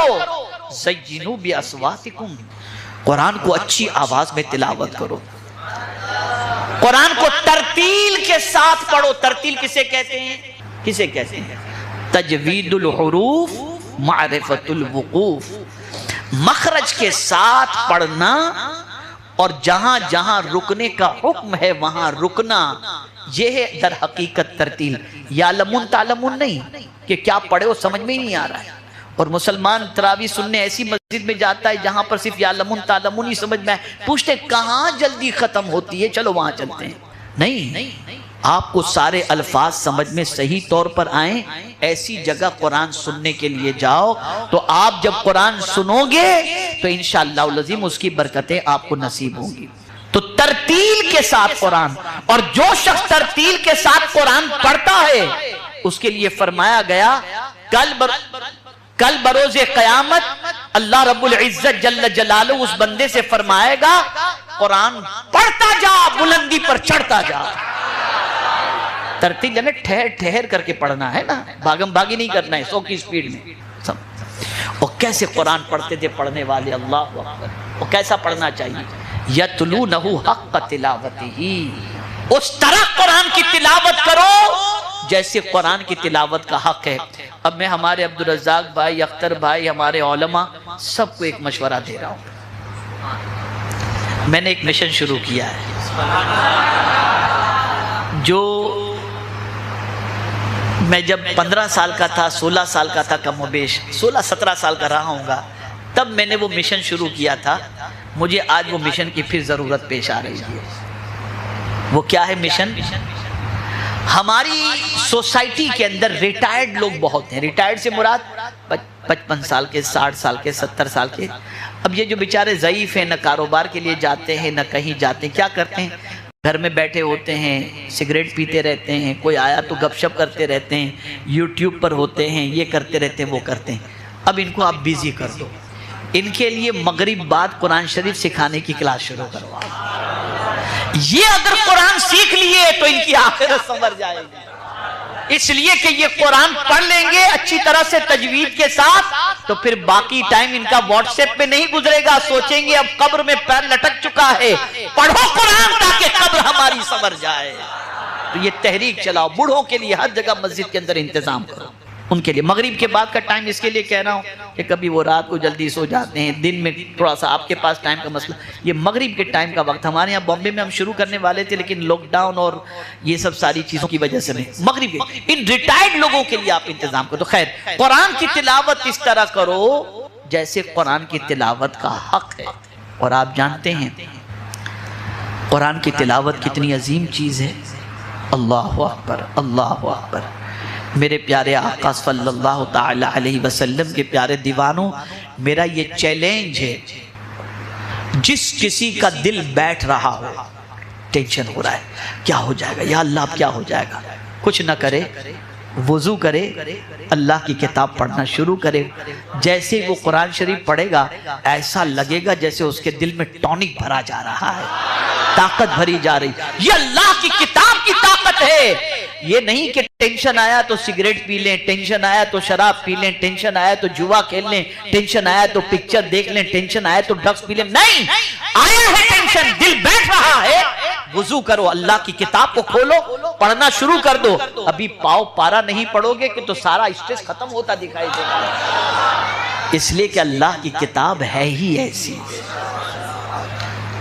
کرو زینوا باصواتکم، قرآن کو اچھی آواز میں تلاوت کرو، قرآن کو ترتیل کے ساتھ پڑھو۔ ترتیل کسے کہتے ہیں؟ کسے کہتے ہیں؟ تجوید الحروف معرفت الوقوف، مخرج کے ساتھ پڑھنا اور جہاں جہاں رکنے کا حکم ہے وہاں رکنا، یہ ہے در حقیقت ترتیل۔ یعلمون تعلمون نہیں کہ کیا پڑھے وہ سمجھ میں ہی نہیں آ رہا ہے، اور مسلمان تراویح سننے ایسی مسجد میں جاتا ہے جہاں پر صرف یعلمون تعلمون ہی سمجھ میں آئے، پوچھتے کہاں جلدی ختم ہوتی ہے، چلو وہاں چلتے ہیں۔ نہیں، آپ کو سارے الفاظ سمجھ میں صحیح طور پر آئیں، ایسی جگہ قرآن سننے کے لیے جاؤ، تو آپ جب قرآن سنو گے تو انشاءاللہ العظیم اس کی برکتیں آپ کو نصیب ہوں گی۔ تو ترتیل کے ساتھ قرآن، اور جو شخص ترتیل کے ساتھ قرآن پڑھتا ہے اس کے لیے فرمایا گیا کل بروز قیامت اللہ رب العزت جل جلالہ اس بندے سے فرمائے گا قرآن پڑھتا جا، بلندی پر چڑھتا جا۔ ترتیل یعنی ٹھہر ٹھہر کر کے پڑھنا ہے نا، بھاگم بھاگی نہیں کرنا ہے 100 کی سپیڈ میں۔ اور کیسے قرآن پڑھتے تھے پڑھنے والے، اللہ اکبر، اور کیسا پڑھنا چاہیے؟ یتلونہ حق تلاوتہ، اس طرح قرآن کی تلاوت کرو جیسے قرآن کی تلاوت کا حق ہے۔ اب میں ہمارے عبدالرزاق بھائی، اختر بھائی، ہمارے علماء سب کو ایک مشورہ دے رہا ہوں۔ میں نے ایک مشن شروع کیا ہے جو میں جب 15 سال کا تھا، 16 سال کا تھا، کم و بیش 16-17 سال کا رہا ہوں گا، تب میں نے وہ مشن شروع کیا تھا۔ مجھے آج وہ مشن کی پھر ضرورت پیش آ رہی ہے۔ وہ کیا ہے مشن؟ ہماری سوسائٹی کے اندر ریٹائرڈ لوگ بہت ہیں۔ ریٹائرڈ سے مراد 55 سال کے، 60 سال کے، 70 سال کے۔ اب یہ جو بیچارے ضعیف ہیں، نہ کاروبار کے لیے جاتے ہیں نہ کہیں جاتے ہیں، کیا کرتے ہیں؟ گھر میں بیٹھے ہوتے ہیں، سگریٹ پیتے رہتے ہیں، کوئی آیا تو گپ شپ کرتے رہتے ہیں، یوٹیوب پر ہوتے ہیں، یہ کرتے رہتے ہیں، وہ کرتے ہیں۔ اب ان کو آپ بیزی کر دو، ان کے لیے مغرب بعد قرآن شریف سکھانے کی کلاس شروع کرواؤ۔ یہ اگر قرآن سیکھ لیے تو ان کی آخرت سنور جائے گی، اس لیے کہ یہ قرآن پڑھ لیں گے اچھی طرح سے تجوید کے ساتھ، تو پھر باقی ٹائم ان کا واٹس ایپ پہ نہیں گزرے گا، سوچیں گے اب قبر میں پیر لٹک چکا ہے، پڑھو قرآن تاکہ قبر ہماری سنور جائے۔ تو یہ تحریک چلاؤ، بوڑھوں کے لیے ہر جگہ مسجد کے اندر انتظام کرو، ان کے لیے مغرب کے بعد کا ٹائم اس کے لیے کہہ رہا ہوں کہ کبھی وہ رات کو جلدی سو جاتے ہیں، دن میں تھوڑا سا آپ کے پاس ٹائم کا مسئلہ، یہ مغرب کے ٹائم کا وقت۔ ہمارے یہاں بامبے میں ہم شروع کرنے والے تھے لیکن لاک ڈاؤن اور یہ سب ساری چیزوں کی وجہ سے نہیں، مغرب ان ریٹائرڈ لوگوں کے لیے آپ انتظام کرو۔ تو خیر، قرآن کی تلاوت اس طرح کرو جیسے قرآن کی تلاوت کا حق ہے۔ اور آپ جانتے ہیں قرآن کی تلاوت کتنی عظیم چیز ہے۔ اللہ اکبر، اللہ اکبر۔ میرے پیارے آقا صلی اللہ تعالی علیہ وسلم کے پیارے دیوانوں، میرا یہ چیلنج ہے، جس کسی کا دل بیٹھ رہا ہو، ٹینشن ہو رہا ہے کیا ہو جائے گا، یا اللہ اب کیا ہو جائے گا، کچھ نہ کرے، وضو کرے، اللہ کی کتاب پڑھنا شروع کرے۔ جیسے وہ قرآن شریف پڑھے گا ایسا لگے گا جیسے اس کے دل میں ٹونک بھرا جا رہا ہے، طاقت بھری جا رہی۔ یہ اللہ کی کتاب کی طاقت ہے، یہ نہیں کہ ٹینشن آیا تو سگریٹ پی لیں، ٹینشن آیا تو شراب پی لیں، ٹینشن آیا تو جوا کھیل لیں، ٹینشن آیا تو پکچر دیکھ لیں، ٹینشن آیا تو ڈرگس پی لیں۔ نہیں، آیا ہے ٹینشن، دل بیٹھ رہا ہے، وضو کرو، اللہ کی کتاب کو کھولو، پڑھنا شروع کر دو۔ ابھی پاؤ پارا نہیں پڑھو گے کہ تو سارا اسٹریس ختم ہوتا دکھائی دے گا، اس لیے کہ اللہ کی کتاب ہے ہی ایسی۔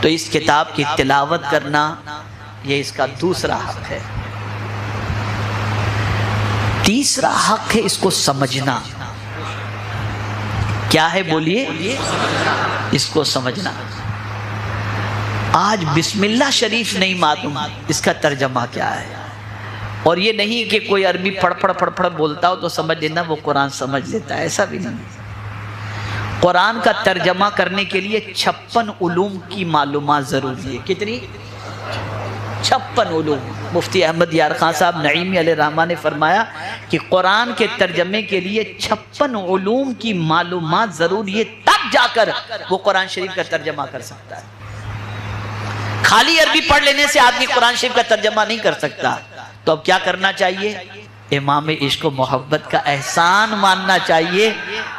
تو اس کتاب کی تلاوت کرنا یہ اس کا دوسرا حق ہے۔ تیسرا حق ہے اس کو سمجھنا۔ کیا ہے بولیے؟ اس کو سمجھنا۔ آج بسم اللہ شریف نہیں معلوم اس کا ترجمہ کیا ہے، اور یہ نہیں کہ کوئی عربی پڑھ پڑھ بولتا ہو تو سمجھ لینا وہ قرآن سمجھ لیتا ہے، ایسا بھی نہیں۔ قرآن کا ترجمہ کرنے کے لیے 56 علوم کی معلومات ضروری ہے۔ کتنی؟ 56 علوم۔ مفتی احمد یار خان صاحب نعیمی علیہ الرحمہ نے فرمایا کہ قرآن کے ترجمے کے لیے 56 علوم کی معلومات ضروری ہے، تب جا کر وہ قرآن شریف کا ترجمہ کر سکتا ہے۔ خالی عربی پڑھ لینے سے آدمی قرآن شریف کا ترجمہ نہیں کر سکتا۔ تو اب کیا کرنا چاہیے؟ امام عشق و محبت کا احسان ماننا چاہیے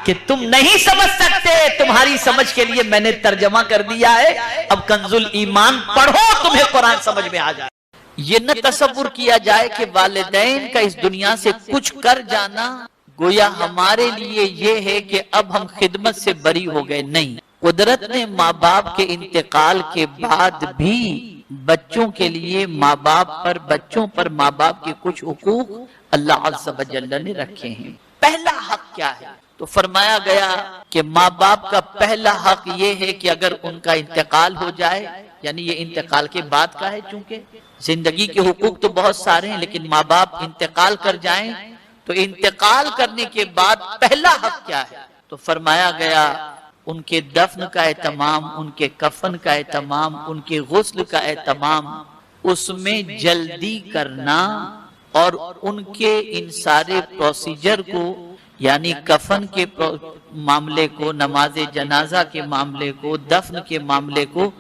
کہ تم نہیں سمجھ سکتے، تمہاری سمجھ کے لیے میں نے ترجمہ کر دیا ہے، اب کنز الایمان پڑھو تمہیں قرآن سمجھ میں آ جائے۔ یہ نہ تصور کیا جائے کہ والدین کا اس دنیا سے کچھ کر جانا گویا ہمارے لیے یہ ہے کہ اب ہم خدمت سے بری ہو گئے، نہیں۔ قدرت نے ماں باپ کے انتقال کے بعد بھی بچوں کے لیے ماں باپ پر، بچوں پر ماں باپ کے کچھ حقوق اللہ عز و جل نے رکھے ہیں۔ پہلا حق کیا ہے؟ تو فرمایا گیا کہ ماں باپ کا پہلا حق یہ ہے کہ اگر ان کا انتقال ہو جائے، یعنی یہ انتقال کے بعد کا ہے، چونکہ زندگی کے حقوق تو بہت سارے ہیں، لیکن ماں باپ انتقال کر جائیں تو انتقال کرنے کے بعد پہلا حق کیا ہے؟ تو فرمایا گیا ان کے دفن کا اہتمام، ان کے کفن کا اہتمام، ان کے غسل کا اہتمام، اس میں جلدی کرنا، اور ان کے ان سارے پروسیجر کو، یعنی کفن کے معاملے کو، نماز جنازہ کے معاملے کو، دفن کے معاملے کو،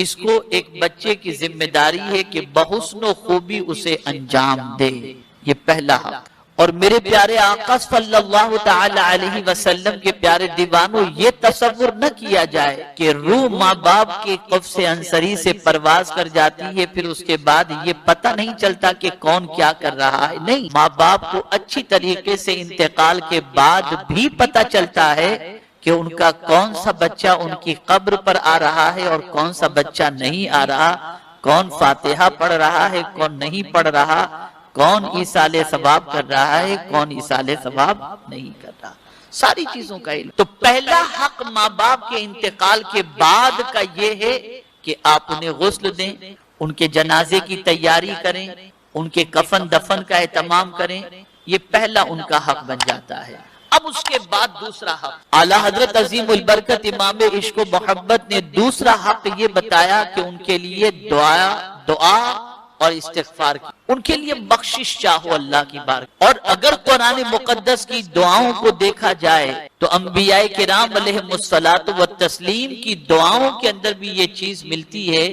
اس کو ایک بچے کی ذمہ داری ہے کہ بحسن و خوبی اسے انجام دے۔ یہ پہلا حق۔ اور میرے پیارے آقا صلی اللہ تعالی علیہ وسلم کے پیارے دیوانوں، یہ تصور نہ کیا جائے کہ روح ماں باپ کے قفس انصری سے پرواز کر جاتی ہے، پھر اس کے بعد یہ پتہ نہیں چلتا کہ کون کیا کر رہا ہے۔ نہیں، ماں باپ کو اچھی طریقے سے انتقال کے بعد بھی پتہ چلتا ہے کہ ان کا کون سا بچہ ان کی قبر پر آ رہا ہے اور کون سا بچہ نہیں آ رہا، کون فاتحہ پڑھ رہا ہے، کون نہیں پڑھ رہا، کون ایصال ثواب کر رہا ہے، کون ایصال ثواب نہیں کر رہا، ساری چیزوں کا علم۔ تو پہلا حق ماں باپ کے انتقال کے بعد کا یہ ہے کہ آپ انہیں غسل دیں، ان کے جنازے کی تیاری کریں، ان کے کفن دفن کا اہتمام کریں، یہ پہلا ان کا حق بن جاتا ہے۔ اب اس کے بعد دوسرا حق، اعلیٰ حضرت عظیم البرکت امام عشق و محبت نے دوسرا حق یہ بتایا کہ ان کے لیے دعا اور استغفار کی، ان کے لیے بخشش چاہو اللہ کی بارگاہ۔ اور اگر قرآن مقدس کی دعاؤں کو دیکھا جائے تو انبیاء کرام علیہم الصلاۃ والتسلیم کی دعاؤں کے اندر بھی یہ چیز ملتی ہے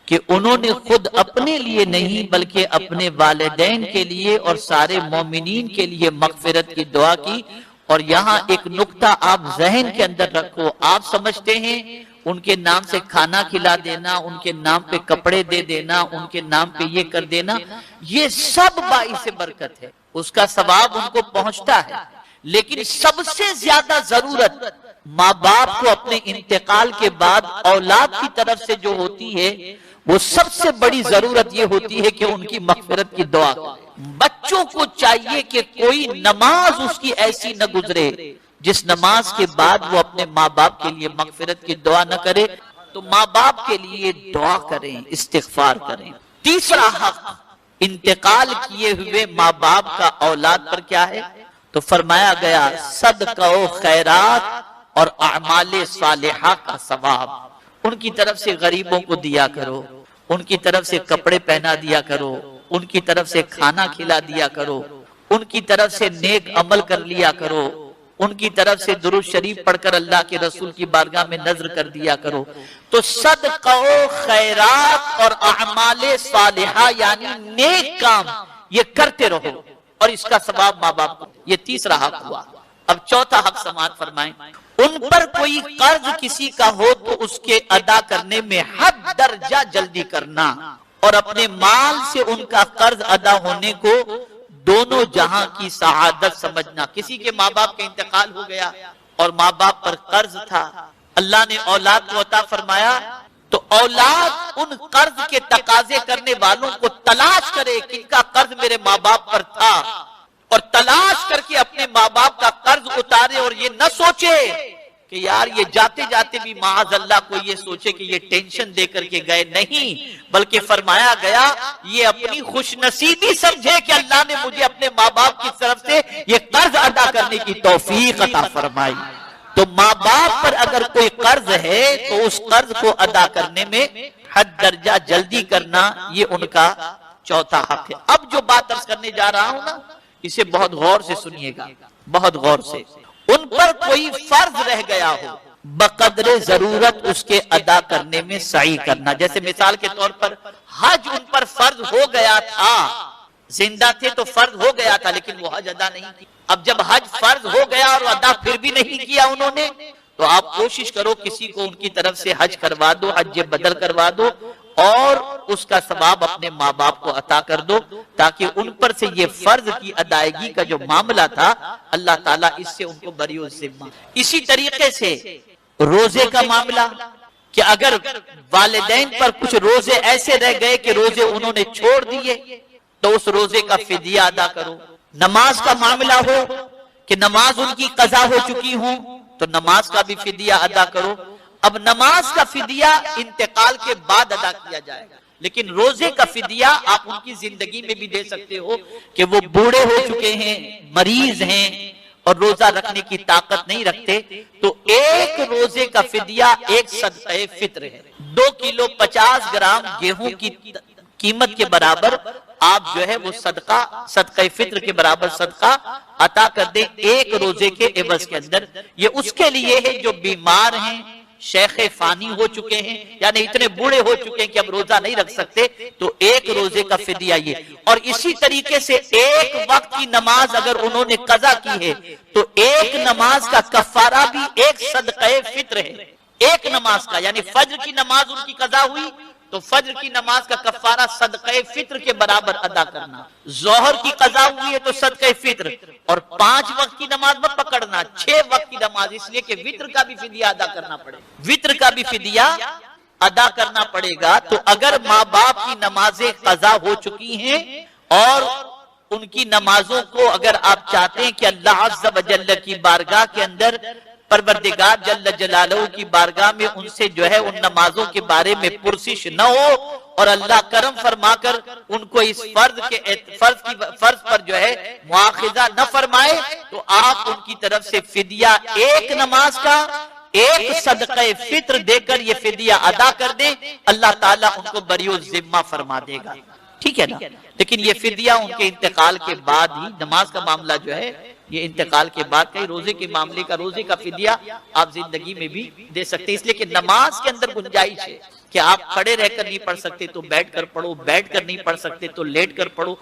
کہ انہوں نے خود اپنے لیے نہیں بلکہ اپنے والدین کے لیے اور سارے مومنین کے لیے مغفرت کی دعا کی۔ اور یہاں ایک نقطہ آپ ذہن کے اندر رکھو، آپ سمجھتے ہیں ان کے نام سے کھانا کھلا دینا، ان کے نام پہ کپڑے دے دینا، ان کے نام پہ یہ کر دینا، یہ سب باعث برکت ہے، اس کا ثواب ان کو پہنچتا ہے، لیکن سب سے زیادہ ضرورت ماں باپ کو اپنے انتقال کے بعد اولاد کی طرف سے جو ہوتی ہے، وہ سب سے بڑی ضرورت یہ ہوتی ہے کہ ان کی مغفرت کی دعا کریں۔ بچوں کو چاہیے کہ کوئی نماز اس کی ایسی نہ گزرے جس نماز کے بعد وہ اپنے ماں باپ کے لیے مغفرت کی دعا نہ کرے، تو ماں باپ کے لیے دعا کریں، استغفار کریں۔ تیسرا حق انتقال کیے ہوئے ماں باپ کا اولاد پر کیا ہے؟ تو فرمایا گیا صدقہ و خیرات اور اعمال صالحہ کا ثواب، ان کی طرف سے غریبوں کو دیا کرو، ان کی طرف سے کپڑے پہنا دیا کرو، ان کی طرف سے کھانا کھلا دیا کرو، ان کی طرف سے نیک عمل کر لیا کرو، ان کی طرف سے درود شریف پڑھ کر اللہ کے رسول کی بارگاہ میں نذر کر دیا کرو۔ تو صدقہ و خیرات اور اعمال صالحہ یعنی نیک کام یہ کرتے رہو، اور اس کا ثواب ماں باپ کو، یہ تیسرا حق ہوا۔ اب چوتھا حق سماعت فرمائیں، ان پر کوئی قرض کسی کا ہو تو اس کے ادا کرنے میں حد درجہ جلدی کرنا، اور اپنے مال سے ان کا قرض ادا ہونے کو دونوں جہاں کی سعادت سمجھنا۔ کسی کے ماں باپ کا انتقال ہو گیا اور ماں باپ پر قرض تھا، اللہ نے اولاد کو عطا فرمایا، تو اولاد ان قرض کے تقاضے کرنے والوں کو تلاش کرے کہ ان کا قرض میرے ماں باپ پر تھا، اور تلاش کر کے اپنے ماں باپ کا قرض اتارے، اور یہ نہ سوچے کہ یار یہ جاتے جاتے بھی معاذ اللہ کو یہ سوچے کہ یہ ٹینشن دے کر کے گئے، نہیں، بلکہ فرمایا گیا یہ اپنی خوش نصیبی سمجھے کہ اللہ نے مجھے اپنے ماں باپ کی طرف سے یہ قرض ادا کرنے کی توفیق عطا فرمائی۔ تو ماں باپ پر اگر کوئی قرض ہے تو اس قرض کو ادا کرنے میں حد درجہ جلدی کرنا، یہ ان کا چوتھا حق ہے۔ اب جو بات عرض کرنے جا رہا ہوں نا، اسے بہت غور سے سنیے گا، بہت غور سے۔ ان پر کوئی فرض رہ گیا ہو، بقدر ضرورت اس کے ادا کرنے میں سعی کرنا۔ جیسے مثال کے طور پر حج ان پر فرض ہو گیا تھا، زندہ تھے تو فرض ہو گیا تھا لیکن وہ حج ادا نہیں کی. اب جب حج فرض ہو گیا اور ادا پھر بھی نہیں کیا انہوں نے، تو آپ کوشش کرو کسی کو ان کی طرف سے حج کروا دو، حج بدل کروا دو، اور اس کا ثواب اپنے ماں باپ کو عطا کر دو، تاکہ ان پر سے یہ فرض کی ادائیگی کا جو معاملہ تھا اللہ تعالیٰ اس سے ان کو بری الذمہ. اسی طریقے سے روزے کا معاملہ، کہ اگر والدین پر کچھ روزے ایسے رہ گئے کہ روزے انہوں نے چھوڑ دیے تو اس روزے کا فدیہ ادا کرو. نماز کا معاملہ ہو کہ نماز ان کی قضا ہو چکی ہوں تو نماز کا بھی فدیہ ادا کرو. اب نماز کا فدیہ انتقال کے بعد ادا کیا جائے گا، لیکن روزے کا فدیہ آپ ان کی زندگی میں بھی دے سکتے ہو کہ وہ بوڑھے ہو چکے ہیں، مریض ہیں اور روزہ رکھنے کی طاقت نہیں رکھتے، تو ایک روزے کا فدیہ ایک صدقہ فطر ہے. 2 کلو 50 گرام گیہوں کی قیمت کے برابر آپ جو ہے وہ صدقہ فطر کے برابر صدقہ عطا کر دیں ایک روزے کے عوض کے اندر. یہ اس کے لیے ہے جو بیمار ہیں، شیخ فانی ہو چکے ہیں، یعنی اتنے بوڑھے ہو چکے ہیں کہ اب روزہ نہیں رکھ سکتے، تو ایک روزے کا فدیہ یہ. اور اسی طریقے سے ایک وقت کی نماز اگر انہوں نے قضا کی ہے تو ایک نماز کا کفارہ بھی ایک صدقہ فطر ہے. ایک نماز کا، یعنی فجر کی نماز ان کی قضا ہوئی تو فجر کی نماز کا کفارہ صدقہ فطر کے برابر ادا کرنا. ظہر کی قضا ہوئی ہے تو صدقہ فطر، اور 5 وقت کی نماز مت پکڑنا، 6 وقت کی نماز، اس لیے کہ وطر کا بھی فدیہ ادا کرنا پڑے گا. وطر کا بھی فدیہ ادا کرنا پڑے گا. تو اگر ماں باپ کی نمازیں قضا ہو چکی ہیں اور ان کی نمازوں کو اگر آپ چاہتے ہیں کہ اللہ عز و جل کی بارگاہ کے اندر، پروردگار جل جلالہ کی بارگاہ میں ان سے جو ہے ان نمازوں کے بارے میں پرسش نہ ہو اور اللہ کرم فرما کر ان کو اس فرض پر جو ہے مواخذہ نہ فرمائے، تو آپ ان کی طرف سے فدیہ ایک نماز کا ایک صدقہ فطر دے کر یہ فدیہ ادا کر دیں، اللہ تعالیٰ ان کو بری الذمہ فرما دے گا. ٹھیک ہے نا؟ لیکن یہ فدیہ ان کے انتقال کے بعد ہی، نماز کا معاملہ جو ہے یہ انتقال کے بعد کا، روزے کے معاملے کا، روزے کا فدیہ آپ زندگی میں بھی دے سکتے ہیں، اس لیے کہ نماز کے اندر گنجائش ہے کہ آپ کھڑے رہ کر نہیں پڑھ سکتے تو بیٹھ کر پڑھو، بیٹھ کر نہیں پڑھ سکتے تو لیٹ کر پڑھو،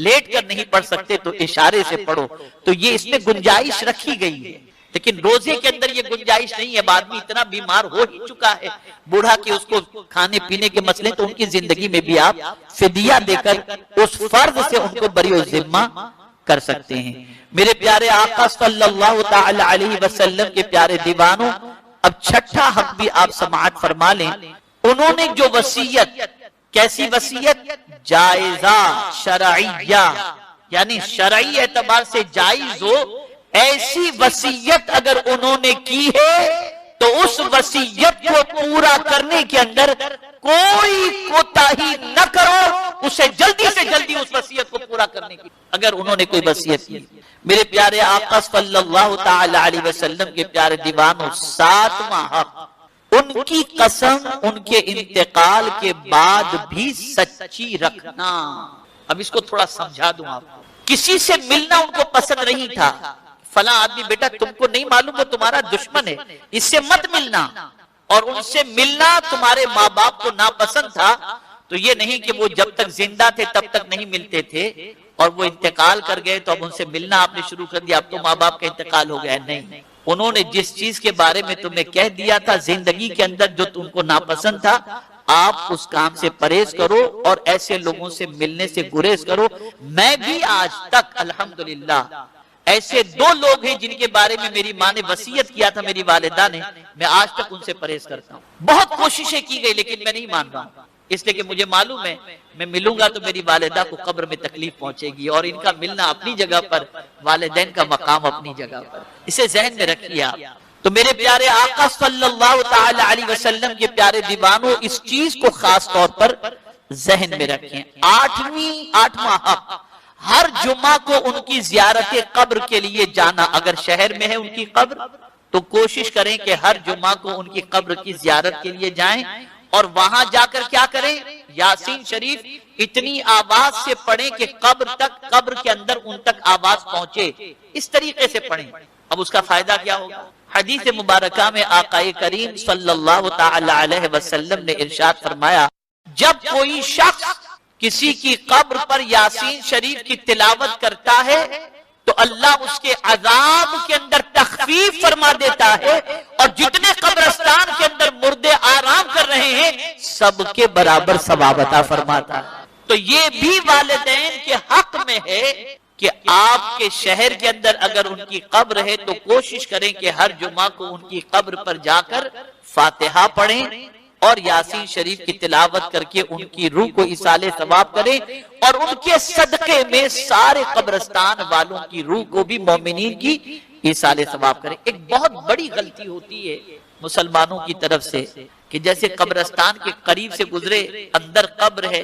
لیٹ کر نہیں پڑھ سکتے تو اشارے سے پڑھو. تو یہ اس میں گنجائش رکھی گئی ہے. لیکن روزے کے اندر یہ گنجائش نہیں ہے. آدمی اتنا بیمار ہو ہی چکا ہے بوڑھا کہ اس کو کھانے پینے کے مسئلے، تو ان کی زندگی میں بھی آپ فدیہ دے کر اس فرض سے ان کو بری الذمہ کر سکتے ہیں. میرے پیارے آقا صلی اللہ تعالی علیہ وسلم کے پیارے دیوانوں، اب چھٹا حق بھی آپ سماعت فرما لیں. انہوں نے جو وصیت، کیسی وصیت؟ جائزہ شرعیہ، یعنی شرعی اعتبار سے جائز ہو ایسی وصیت اگر انہوں نے کی ہے تو اس وصیت کو پورا کرنے کے اندر کوئی کوتاہی نہ کرو، اسے جلدی سے جلدی اس وصیت کو پورا کرنے کی اگر انہوں نے کوئی وصیت کی. میرے پیارے آقا صلی اللہ تعالی علیہ وسلم کے پیارے دیوانوں، 7واں حق، ان کی قسم ان کے انتقال کے بعد بھی سچی رکھنا. اب اس کو تھوڑا سمجھا دوں آپ کو. کسی سے ملنا ان کو پسند نہیں تھا. فلاں آدمی بیٹا تم کو نہیں معلوم وہ تمہارا دشمن ہے، اس سے مت ملنا. اور ان سے ملنا تمہارے ماں باپ کو ناپسند تھا. تو یہ نہیں کہ وہ جب تک زندہ تھے تب تک نہیں ملتے تھے اور وہ انتقال کر گئے تو اب ان سے ملنا آپ نے شروع کر دیا، اب تو ماں باپ کا انتقال ہو گیا. نہیں، انہوں نے جس چیز کے بارے میں تمہیں کہہ دیا تھا زندگی کے اندر جو تم کو ناپسند تھا، آپ اس کام سے پرہیز کرو اور ایسے لوگوں سے ملنے سے گریز کرو. میں بھی آج تک الحمدللہ ایسے 2 لوگ ہیں جن کے بارے میں میری ماں نے وصیت کیا تھا، میری والدہ نے، میں آج تک ان سے پرہیز کرتا ہوں. بہت کوششیں کی گئی لیکن میں نہیں مان رہا ہوں، اس لیے کہ مجھے معلوم ہے میں ملوں گا تو میری والدہ کو قبر میں تکلیف پہنچے گی، اور ان کا ملنا اپنی جگہ پر، والدین کا مقام اپنی جگہ پر، اسے ذہن میں رکھیے آپ. تو میرے پیارے آقا صلی اللہ تعالی علیہ وسلم کے پیارے دیوانوں، اس چیز کو خاص طور پر ذہن میں رکھیں. 8واں حق، ہر جمعہ کو ان کی زیارت قبر کے لیے جانا. اگر شہر میں ہے ان کی قبر تو کوشش کریں کہ ہر جمعہ کو ان کی قبر کی زیارت کے لیے جائیں، اور وہاں جا کر کیا کریں؟ یاسین شریف اتنی آواز سے پڑھیں کہ قبر کے اندر ان تک آواز پہنچے. اس طریقے سے پڑھیں. اب اس کا فائدہ کیا ہوگا؟ حدیث مبارکہ میں آقا کریم صلی اللہ تعالی علیہ وسلم نے ارشاد فرمایا، جب کوئی شخص کسی کی قبر پر یاسین شریف کی تلاوت کرتا ہے تو اللہ اس کے عذاب کے اندر تخفیف فرما دیتا ہے، اور جتنے قبرستان کے اندر مردے آرام کر رہے ہیں سب کے برابر ثواب عطا فرماتا ہے۔ تو یہ بھی والدین کے حق میں ہے کہ آپ کے شہر کے اندر اگر ان کی قبر ہے تو کوشش کریں کہ ہر جمعہ کو ان کی قبر پر جا کر فاتحہ پڑھیں اور یاسین شریف کی تلاوت کر کے ان کی روح کو ایصال ثواب کریں، اور ان کے صدقے میں سارے قبرستان والوں کی روح کو بھی مومنین کی ایصال ثواب کریں۔ ایک بہت بڑی غلطی ہوتی ہے مسلمانوں کی طرف سے کہ جیسے قبرستان کے قریب سے گزرے، اندر قبر ہے،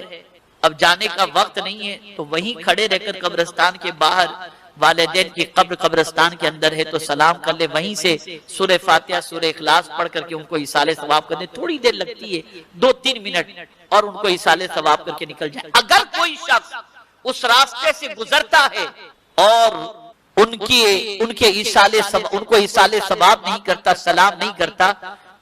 اب جانے کا وقت نہیں ہے تو وہیں کھڑے رہ کر قبرستان کے باہر والدین کی قبر قبرستان کے اندر ہے تو سلام کر لے، وہیں سے سورہ فاتحہ سورہ اخلاص پڑھ کر کے ان کو ایصال ثواب کرنے تھوڑی دیر لگتی ہے، 2-3 منٹ، اور ان کو ایصال ثواب کر کے نکل جائے۔ اگر کوئی شخص اس راستے سے گزرتا ہے اور ان کو ایصال ثواب نہیں کرتا، سلام نہیں کرتا،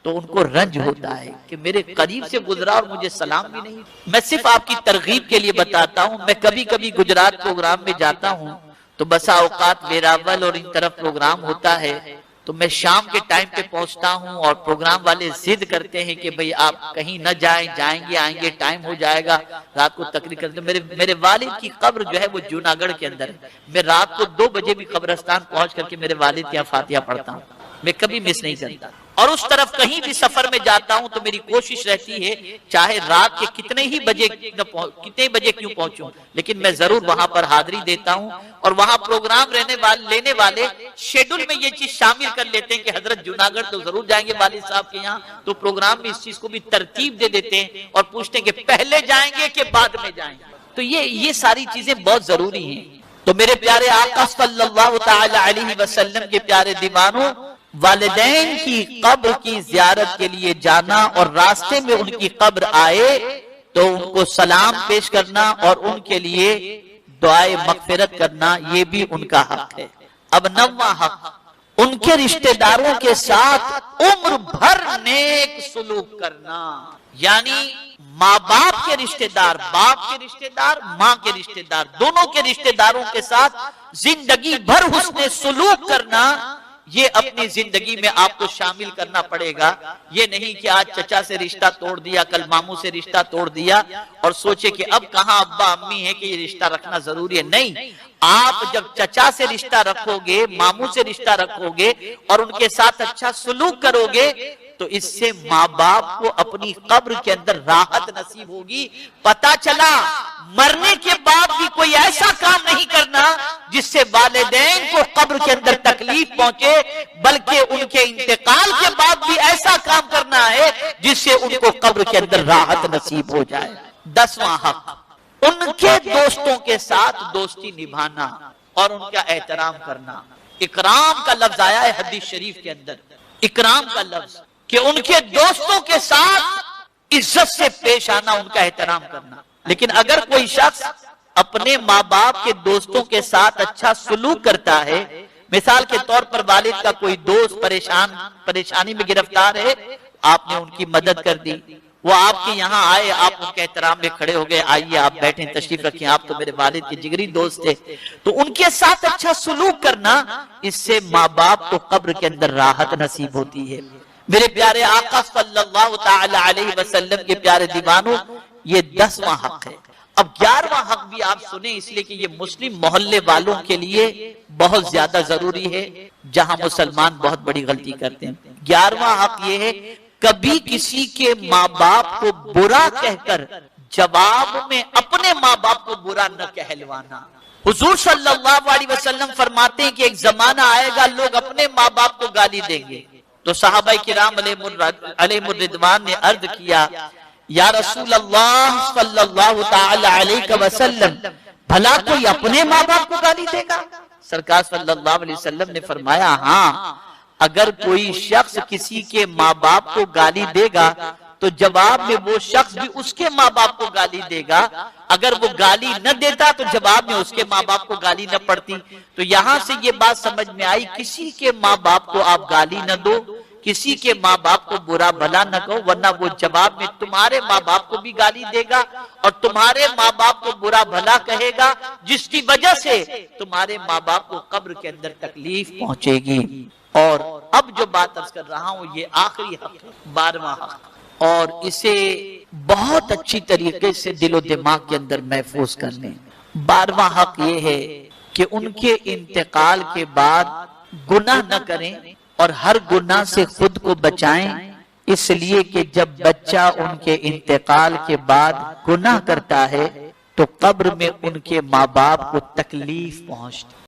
تو ان کو رنج ہوتا ہے کہ میرے قریب سے گزرا اور مجھے سلام بھی نہیں۔ میں صرف آپ کی ترغیب کے لیے بتاتا ہوں، میں کبھی کبھی گجرات پروگرام میں جاتا ہوں تو بسا اوقات ویراول اور ان طرف پروگرام ہوتا ہے تو میں شام کے ٹائم پہ پہنچتا ہوں، اور پروگرام والے ضد کرتے ہیں کہ بھئی آپ کہیں نہ جائیں، جائیں گے آئیں گے ٹائم ہو جائے گا، رات کو تقریر کرتے۔ میرے والد کی قبر جو ہے وہ جوناگڑھ کے اندر ہے، میں رات کو 2 بجے بھی قبرستان پہنچ کر کے میرے والد کی فاتحہ پڑھتا ہوں، میں کبھی مس نہیں کرتا۔ اور اس طرف کہیں بھی سفر میں جاتا ہوں تو میری کوشش رہتی ہے چاہے رات کے کتنے بجے کیوں پہنچوں، لیکن میں ضرور وہاں پر حاضری دیتا ہوں، اور وہاں پروگرام لینے والے شیڈول میں یہ چیز شامل کر لیتے ہیں کہ حضرت جوناگڑھ تو ضرور جائیں گے والد صاحب کے یہاں، تو پروگرام میں اس چیز کو بھی ترتیب دے دیتے ہیں اور پوچھتے ہیں کہ پہلے جائیں گے کہ بعد میں جائیں گے۔ تو یہ ساری چیزیں بہت ضروری ہیں۔ تو میرے پیارے آقا صلی اللہ تعالی علیہ وسلم کے پیارے دیوانوں، والدین کی قبر کی زیارت کے لیے جانا اور راستے میں ان کی قبر آئے تو ان کو سلام پیش کرنا اور ان کے لیے دعائے مغفرت کرنا، یہ بھی ان کا حق ہے۔ اب 9واں حق، ان کے رشتہ داروں کے ساتھ عمر بھر نیک سلوک کرنا، یعنی ماں باپ کے رشتہ دار، باپ کے رشتہ دار، ماں کے رشتہ دار، دونوں کے رشتہ داروں کے ساتھ زندگی بھر حسن سلوک کرنا، یہ اپنی زندگی میں آپ کو شامل کرنا پڑے گا۔ یہ نہیں کہ آج چچا سے رشتہ توڑ دیا، کل ماموں سے رشتہ توڑ دیا اور سوچے کہ اب کہاں ابا امی ہے کہ یہ رشتہ رکھنا ضروری ہے۔ نہیں، آپ جب چچا سے رشتہ رکھو گے، ماموں سے رشتہ رکھو گے اور ان کے ساتھ اچھا سلوک کرو گے تو اس سے ماں باپ کو اپنی قبر کے اندر راحت نصیب ہوگی۔ پتہ چلا مرنے کے بعد بھی کوئی ایسا کام نہیں کرنا جس سے والدین کو قبر کے اندر تکلیف پہنچے، بلکہ ان کے انتقال کے بعد بھی ایسا کام کرنا ہے جس سے ان کو قبر کے اندر راحت نصیب ہو جائے۔ 10واں حق، ان کے دوستوں کے ساتھ دوستی نبھانا اور ان کا احترام کرنا۔ اکرام کا لفظ آیا ہے حدیث شریف کے اندر، اکرام کا لفظ، کہ ان کے دوستوں کے ساتھ عزت سے پیش آنا، ان کا احترام کرنا۔ لیکن اگر کوئی شخص اپنے ماں باپ کے دوستوں کے ساتھ اچھا سلوک کرتا ہے، مثال کے طور پر والد کا کوئی دوست پریشانی میں گرفتار ہے، آپ نے ان کی مدد کر دی، وہ آپ کے یہاں آئے، آپ ان کے احترام میں کھڑے ہو گئے، آئیے آپ بیٹھیں، تشریف رکھیں، آپ تو میرے والد کے جگری دوست تھے، تو ان کے ساتھ اچھا سلوک کرنا، اس سے ماں باپ کو قبر کے اندر راحت نصیب ہوتی ہے۔ میرے پیارے آقا صلی اللہ تعالی علیہ وسلم کے پیارے دیوانوں، یہ 10واں حق ہے۔ اب 11واں حق بھی آپ سنیں، اس لیے کہ یہ مسلم محلے والوں کے لیے بہت زیادہ ضروری ہے، جہاں مسلمان بہت بڑی غلطی کرتے ہیں۔ 11واں حق یہ ہے، کبھی کسی کے ماں باپ کو برا کہہ کر جواب میں اپنے ماں باپ کو برا نہ کہلوانا۔ حضور صلی اللہ علیہ وسلم فرماتے ہیں کہ ایک زمانہ آئے گا لوگ اپنے ماں باپ کو گالی دیں گے، تو صحابہ کرام علیہم الرضوان نے عرض کیا، یا رسول اللہ صلی اللہ تعالی علیہ وسلم، بھلا کوئی اپنے ماں باپ کو گالی دے گا؟ سرکار صلی اللہ علیہ وسلم نے فرمایا، ہاں، اگر کوئی شخص کسی کے ماں باپ کو گالی دے گا تو جواب میں وہ شخص بھی اس کے ماں باپ کو گالی دے گا، اگر وہ گالی نہ دیتا تو جواب میں اس کے ماں باپ کو گالی نہ پڑتی۔ تو یہاں سے یہ بات سمجھ میں آئی، کسی کے ماں باپ کو آپ گالی نہ دو، کسی کے ماں باپ کو برا بھلا نہ کہو، ورنہ وہ جواب میں تمہارے ماں باپ کو بھی گالی دے گا اور تمہارے ماں باپ کو برا بھلا کہے گا، جس کی وجہ سے تمہارے ماں باپ کو قبر کے اندر تکلیف پہنچے گی۔ اور اب جو بات عرض کر رہا ہوں یہ آخری حق ہے، 12واں حق، اور اسے بہت اچھی طریقے سے دل و دماغ کے اندر محفوظ کر لیں۔ 12واں حق یہ ہے کہ ان کے انتقال کے بعد گناہ نہ کریں اور ہر گناہ سے خود کو بچائیں، اس لیے کہ جب بچہ ان کے انتقال کے بعد گناہ کرتا ہے تو قبر میں ان کے ماں باپ کو تکلیف پہنچتی